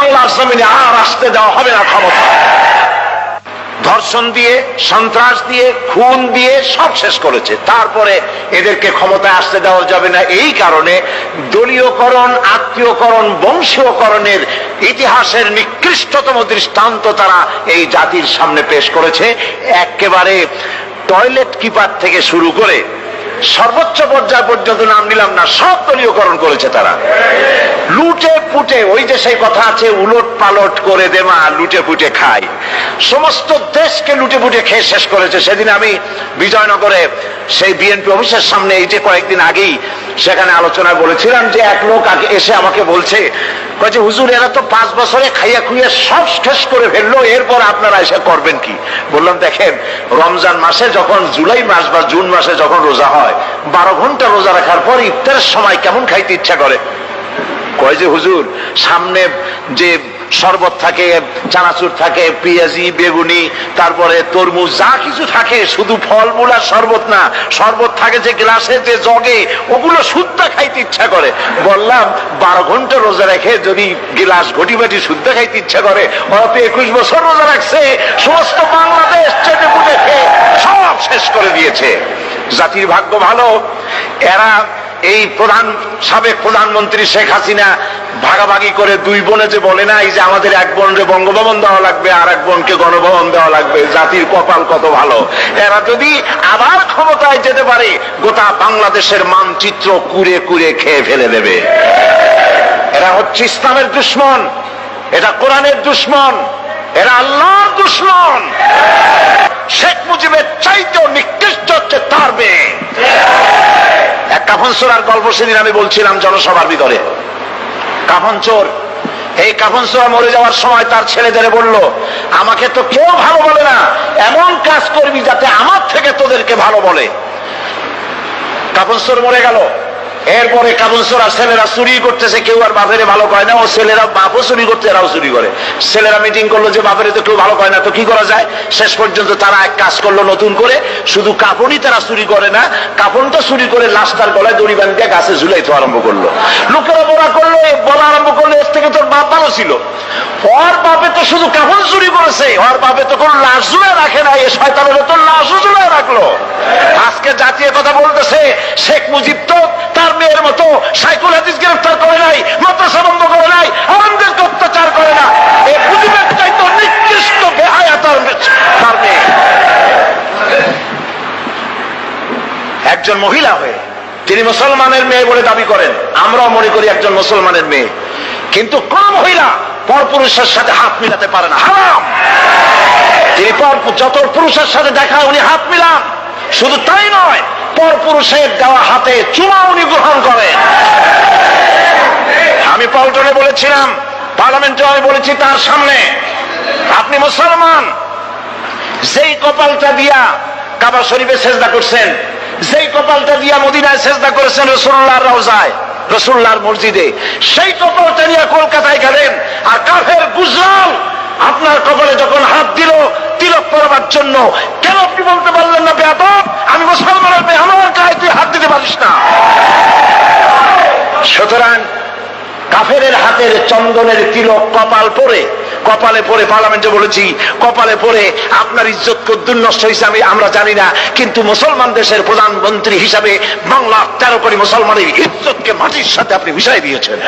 আল্লাহর জমিনে আর আসতে দেওয়া হবে না ক্ষমতা। ধর্ষণ দিয়ে, সন্ত্রাস দিয়ে, খুন দিয়ে সব শেষ করেছে। তারপরে এদেরকে ক্ষমতায় আসতে দেওয়া যাবে না, এই কারণে দলীয়করণ, আত্মীয়করণ, বংশীয়করণের ইতিহাসের নিকৃষ্টতম দৃষ্টান্ত তারা এই জাতির সামনে পেশ করেছে। একেবারে টয়লেট কিপার থেকে শুরু করে সর্বোচ্চ পর্যায় পর্যন্ত নাম নিলাম না, সব দলীয়করণ করেছে তারা। লুটে পুটে, ওই যে সেই কথা আছে, উলট পালট করে দেমা লুটে পুটে খায়, সমস্ত দেশকে লুটে পুটে খেয়ে শেষ করেছে। সেদিন আমি বিজয়নগরে সেই বিএনপি অফিসের সামনে, এই যে কয়েকদিন আগেই সেখানে আলোচনায় বলেছিলাম যে এক লোক আগে এসে আমাকে বলছে, কয়েছে হুজুর এরা তো 5 বছরে খাইয়া খুইয়া সব শেষ করে ফেললো, এরপর আপনারা এসে করবেন কি? বললাম দেখেন, রমজান মাসে যখন, জুলাই মাস বা জুন মাসে যখন রোজা হয়, 12 ঘন্টা রোজা রাখার পর ইফতারের সময় কেমন খাইতে ইচ্ছা করে? কয় যে হুজুর সামনে যে শরবত থাকে, চানাচুর থাকে, পেঁয়াজি, বেগুনি, তারপরে তরমুজ, যা কিছু থাকে, শুধু ফলমূল আর শরবত না, শরবত থাকে যে গ্লাসে, যে জগে, ওগুলো শুদ্ধ খাইতে ইচ্ছা করে। বললাম 12 ঘন্টা রোজা রেখে যদি গ্লাস ঘটি বাটি শুদ্ধ খাইতে ইচ্ছা করে, ওরা তো 21 বছর রোজা রাখছে, সমস্ত বাংলাদেশ চেটে পুটে খেয়ে সব শেষ করে দিয়েছে। জাতির ভাগ্য ভালো, এরা এই সাবেক প্রধানমন্ত্রী শেখ হাসিনা ভাগাভাগি করে 2 বোনে যে বলে না, এই যে আমাদের এক বোনকে বঙ্গভবন দেওয়া লাগবে আর এক বোনকে গণভবন দেওয়া লাগবে, জাতির কপাল কত ভালো। এরা যদি আবার ক্ষমতায় যেতে পারে, গোটা বাংলাদেশের মানচিত্র কুড়ে কুড়ে খেয়ে ফেলে দেবে। এরা হচ্ছে ইসলামের দুশমন, এটা কোরআনের দুশমন, এরা আল্লাহর দুশমন। শেখ মুজিবের চাইতেও নিকৃষ্ট হচ্ছে তার মেয়ে। এক কাফন চোরার গল্প সেদিন আমি বলছিলাম জনসভার ভিতরে। কাফন চোর, এই কাফন চোরা মরে যাওয়ার সময় তার ছেলেদের বলল, আমাকে তো কেউ ভালো বলে না, এমন কাজ করবি যাতে আমার থেকে তোদেরকে ভালো বলে। কাফন চোর মরে গেল। এরপরে কাফন চোরা ছেলেরা চুরি করতেছে, কেউ আর বাপেরে ভালো কয় না, ও ছেলেরা বাপও চুরি করতে, এরাও চুরি করে। ছেলেরা মিটিং করলো যে বাপেরে তো কেউ ভালো কয় না, তো কি করা যায়? শেষ পর্যন্ত তারা এক কাজ করলো নতুন করে, শুধু কাপড়ই তারা চুরি করে না, কাপড়টা চুরি করে লাশটার গলায় দড়ি বাঁধিয়ে গাছে ঝুলাইতে আরম্ভ করলো। লোকেরা বলা আরম্ভ করলো, এর থেকে তোর বাপ ভালো ছিল, ওর বাপে তো শুধু কাপড় চুরি করেছে, ওর বাপে তো কোন লাশ ঝুলে রাখে না, এ শয়তানের তো লাশও ঝুলে রাখলো। আজকে জাতীয় কথা বলতেছে, শেখ মুজিব তো তার মেয়ের মতো সাইকুল হাদিস গ্রেফতার করে নাই, মাদ্রাসা বন্ধ করে নাই, আলেমদেরকে অত্যাচার করে না। এই মুজিবের চাইতে নিকৃষ্ট বেহায়া তার মেয়ে। একজন মহিলা হয়ে তিনি মুসলমানের মেয়ে বলে দাবি করেন, আমরাও মনে করি একজন মুসলমানের মেয়ে, কিন্তু কোন মহিলা পরপুরুষের সাথে হাত মিলাতে পারে না, হারাম। তিনি যত পুরুষের সাথে দেখা উনি হাত মিলান, শুধু তাই নয়, পরপুরুষের দেওয়া হাতে চুমা উনি গ্রহণ করেন। আমি পল্টনে বলেছিলাম, পার্লামেন্টে আমি বলেছি তার সামনে, আপনি মুসলমান, যেই কপালটা দিয়া কাবা শরীফে সেজদা করছেন, যেই কপালটা দিয়া মদিনায় সেজদা করেছেন রাসূলুল্লাহর রওজায়, রাসূলুল্লাহর মসজিদে, সেই কপালটা নিয়ে কলকাতায় গেলেন, আর কাফের গুজরাল আপনার কপালে যখন হাত দিল তিলক পরাবার জন্য, কেন আপনি বলতে পারলেন না, বেয়াদব, আমি মুসলমানের মেয়ে, আমার গায়ে তুই হাত দিতে পারিস না? সুতরাং কাফেরের হাতের চন্দনের তিলক কপালে পরে পার্লামেন্টে বলেছি, কপালে পরে আপনার ইজ্জত কদ্দুর নষ্ট হয়েছে আমরা জানি না, কিন্তু মুসলমান দেশের প্রধানমন্ত্রী হিসাবে বাংলার 13 কোটি মুসলমানের ইজ্জতকে মাটির সাথে আপনি মিশাই দিয়েছেন।